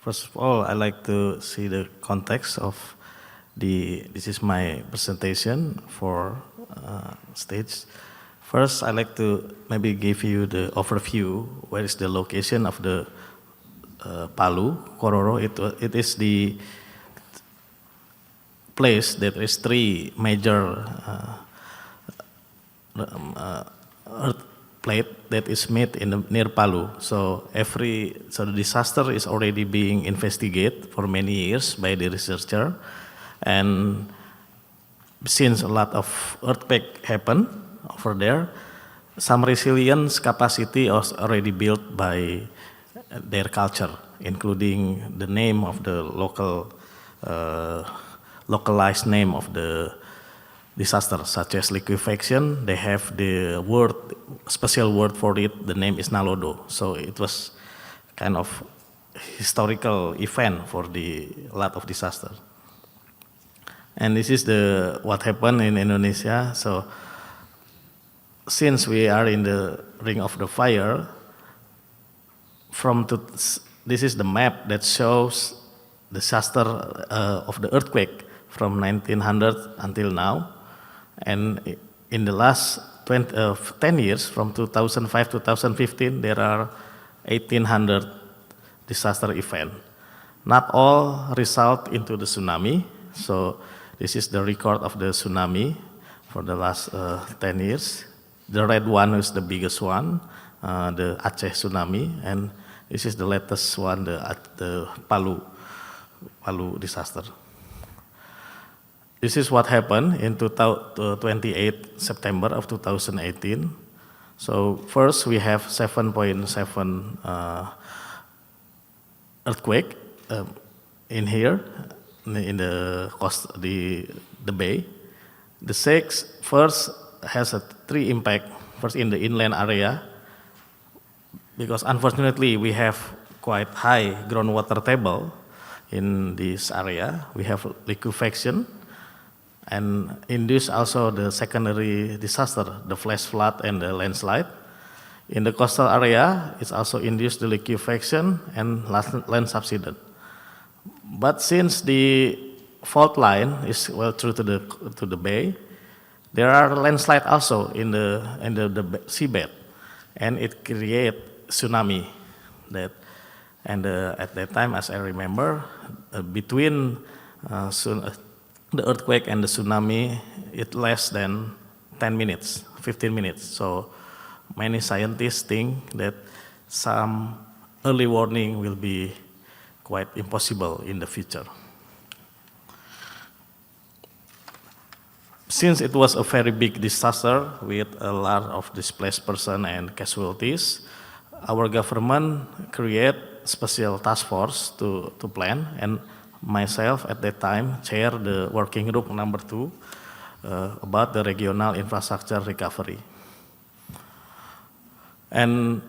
First of all, I like to see the context of this is my presentation for stage. First, I like to maybe give you the overview, where is the location of the Palu, Kororo. It is the place that is three major earth plate that is made near Palu. So the disaster is already being investigated for many years by the researcher, and since a lot of earthquake happen over there, some resilience capacity was already built by their culture, including the name of the localized name of the disaster, such as liquefaction. They have the special word for it. The name is Nalodo. So it was kind of historical event for a lot of disaster. And this is what happened in Indonesia. So since we are in the ring of the fire, this is the map that shows disaster of the earthquake from 1900 until now. And in the last 10 years, from 2005 to 2015, there are 1,800 disaster events. Not all result into the tsunami. So this is the record of the tsunami for the last 10 years. The red one is the biggest one, the Aceh tsunami, and this is the latest one, the Palu disaster. This is what happened in 28 September of 2018. So first we have 7.7 earthquake in here in the coast, the bay. The first has three impact. First in the inland area, because unfortunately we have quite high groundwater table in this area. We have liquefaction, and induce also the secondary disaster, the flash flood and the landslide. In the coastal area, it's also induced the liquefaction and land subsidence. But since the fault line is well through to the bay, there are landslide also in the seabed, and it create tsunami. At that time, as I remember, between the earthquake and the tsunami, it less than 10 minutes, 15 minutes. So many scientists think that some early warning will be quite impossible in the future. Since it was a very big disaster with a lot of displaced persons and casualties, our government create special task force to plan, and myself at that time chair the working group number 2 about the regional infrastructure recovery. And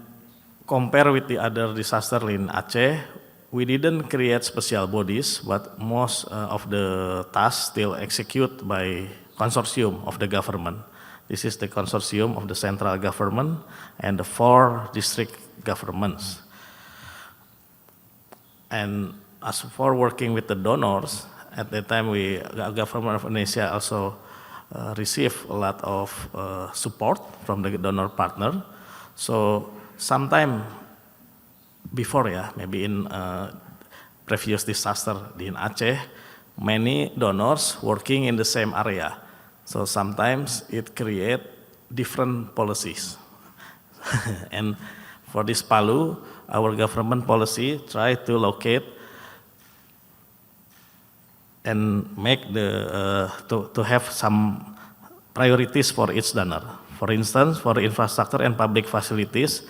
compare with the other disaster in Aceh, we didn't create special bodies, but most of the tasks still executed by consortium of the government. This is the consortium of the central government and the 4 district governments. And as for working with the donors, at that time the government of Indonesia also received a lot of support from the donor partner. So sometime before, maybe in previous disaster in Aceh, many donors working in the same area. So sometimes it create different policies. And for this Palu, our government policy try to locate and make to have some priorities for each donor. For instance, for infrastructure and public facilities,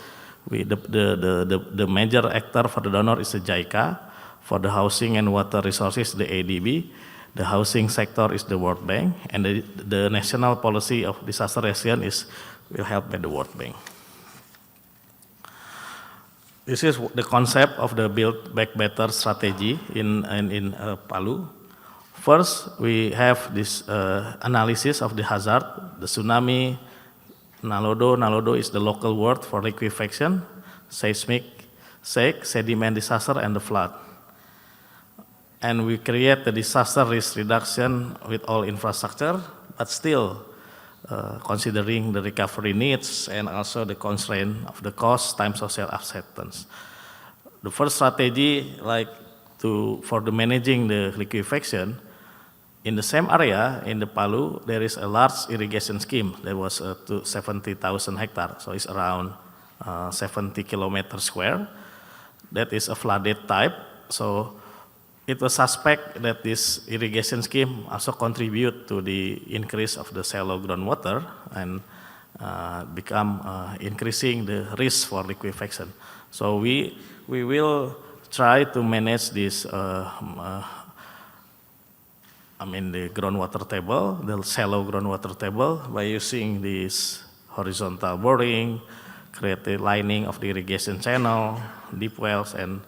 the major actor for the donor is the JICA. For the housing and water resources, the ADB. The housing sector is the World Bank, and the national policy of disaster resilience will help by the World Bank. This is the concept of the Build Back Better strategy in Palu. First, we have this analysis of the hazard, the tsunami, Nalodo. Nalodo is the local word for liquefaction, seismic, sediment disaster, and the flood. And we create the disaster risk reduction with all infrastructure, but still considering the recovery needs and also the constraint of the cost, time, social acceptance. The first strategy, for the managing the liquefaction, in the same area in the Palu, there is a large irrigation scheme. There was 70,000 hectares, so it's around 70 kilometers square. That is a flooded type. So it was suspect that this irrigation scheme also contribute to the increase of the shallow groundwater and become increasing the risk for liquefaction. So we will try to manage this, the groundwater table, the shallow groundwater table, by using this horizontal boring, create the lining of the irrigation channel, deep wells, and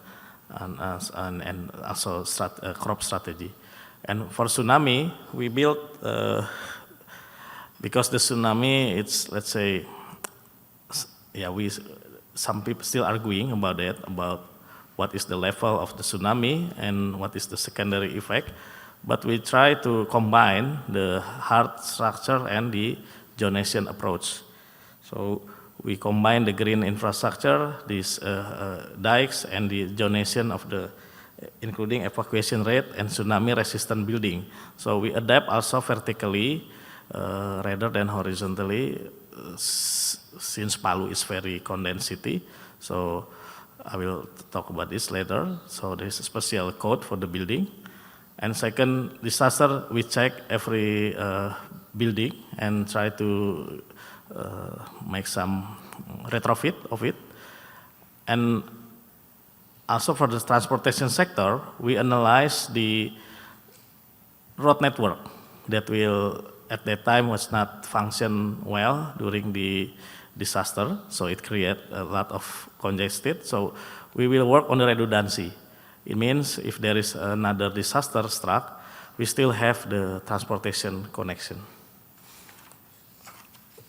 also crop strategy. And for tsunami, we built, because the tsunami, it's, let's say, some people still arguing about that, about what is the level of the tsunami and what is the secondary effect. But we try to combine the hard structure and the zonation approach. So we combine the green infrastructure, these dikes, and the zonation of the, including evacuation rate and tsunami resistant building. So we adapt also vertically rather than horizontally, since Palu is very condensed city. So I will talk about this later. So there's a special code for the building. And second, disaster, we check every building and try to make some retrofit of it. And also for the transportation sector, we analyze the road network that will, at that time, was not function well during the disaster. So it create a lot of congested. So we will work on the redundancy. It means if there is another disaster struck, we still have the transportation connection.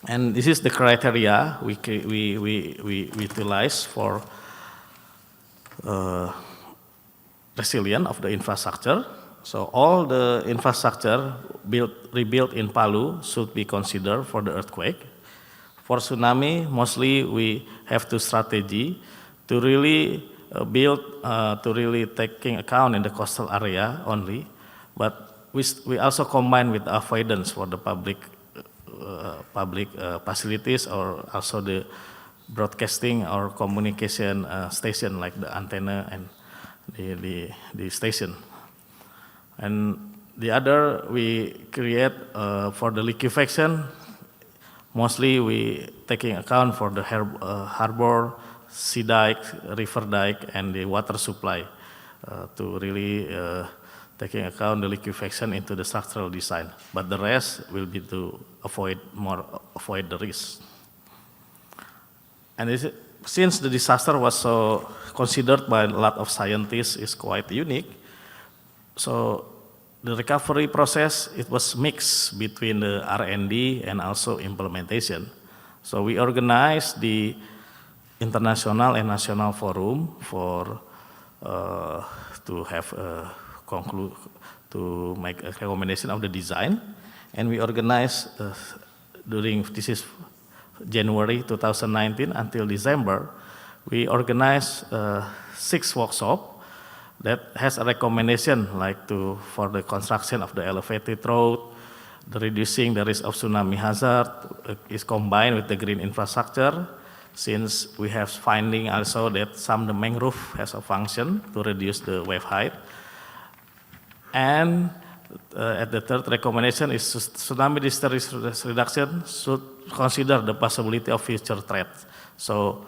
And this is the criteria we utilize for resilience of the infrastructure. So all the infrastructure rebuilt in Palu should be considered for the earthquake. For tsunami, mostly we have two strategy to really build, to really taking account in the coastal area only, but we also combine with avoidance for the public facilities, or also the broadcasting or communication station like the antenna and the station. And the other we create for the liquefaction, mostly we taking account for the harbor, sea dike, river dike, and the water supply to really taking account the liquefaction into the structural design. But the rest will be to avoid the risk. And since the disaster was so considered by a lot of scientists is quite unique, so the recovery process, it was mixed between the R&D and also implementation. So we organized the international and national forum for to have to make a recommendation of the design, and we organized this is January 2019 until December, we organized 6 workshops that has a recommendation for the construction of the elevated road, the reducing the risk of tsunami hazard is combined with the green infrastructure, since we have finding also that the mangrove has a function to reduce the wave height. And at the third recommendation is tsunami disaster risk reduction should consider the possibility of future threats. So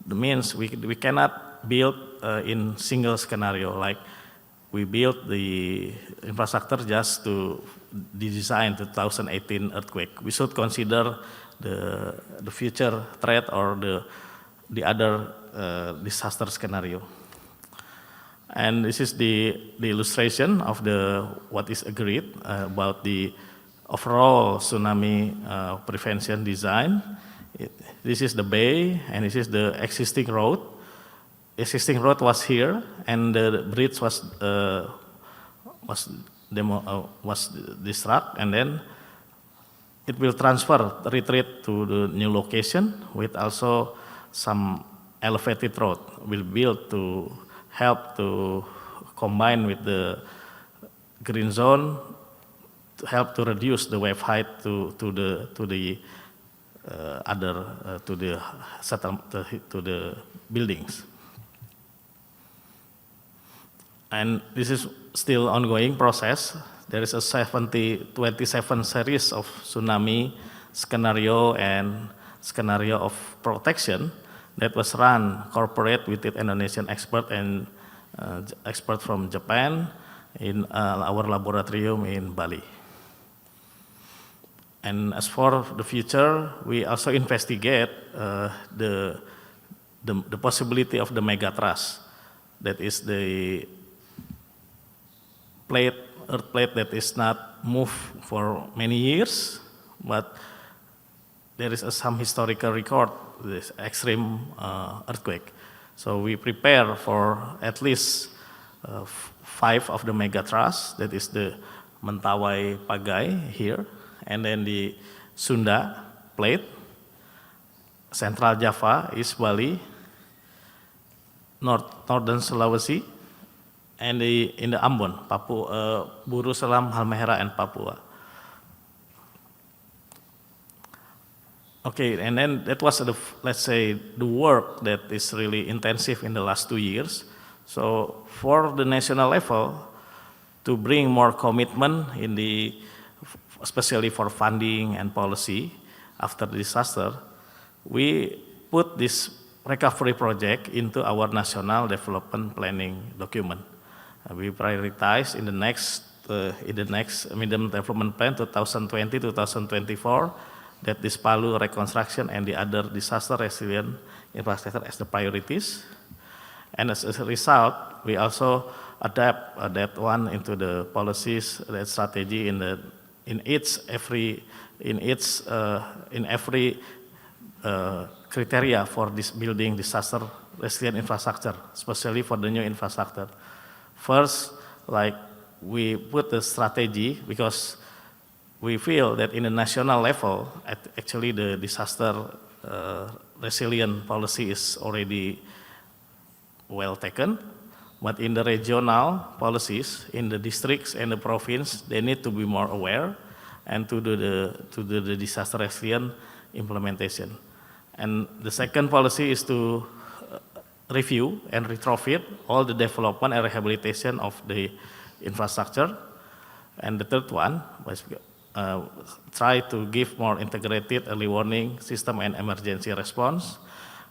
it means we cannot build in single scenario, like we built the infrastructure just to design the 2018 earthquake. We should consider the future threat or the other disaster scenario. And this is the illustration of what is agreed about the overall tsunami prevention design. This is the bay, and this is the existing road. Existing road was here, and the bridge was was destruct, and then it will retreat to the new location with also some elevated road will build to help to combine with the green zone to help to reduce the wave height to the buildings. And this is still ongoing process. There is a 27 series of tsunami scenario and scenario of protection that was run corporate with the Indonesian expert and expert from Japan in our laboratorium in Bali. And as for the future, we also investigate the possibility of the megathrust. That is the earth plate that is not moved for many years, but there is some historical record, this extreme earthquake. So we prepare for at least 5 of the megathrust, that is the Mentawai Pagai here, and then the Sunda plate, Central Java, East Bali, Northern Sulawesi, and in the Ambon, Papua, Buru Selam, Halmahera, and Papua. Okay, and then that was let's say the work that is really intensive in the last 2 years. So for the national level, to bring more commitment in especially for funding and policy after the disaster, we put this recovery project into our national development planning document. We prioritize in the next medium development plan 2020-2024 that this Palu reconstruction and the other disaster resilient infrastructure as the priorities. And as a result, we also adapt that one into the policies, that strategy in every criteria for this building disaster resilient infrastructure, especially for the new infrastructure. First, like we put the strategy because we feel that in the national level, actually the disaster resilient policy is already well taken, but in the regional policies, in the districts and the province, they need to be more aware and to do the disaster resilient implementation. And the second policy is to review and retrofit all the development and rehabilitation of the infrastructure. And the third one was try to give more integrated early warning system and emergency response.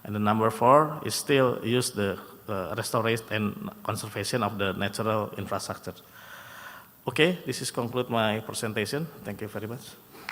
And the number 4 is still use the restoration and conservation of the natural infrastructure. Okay, this is conclude my presentation. Thank you very much.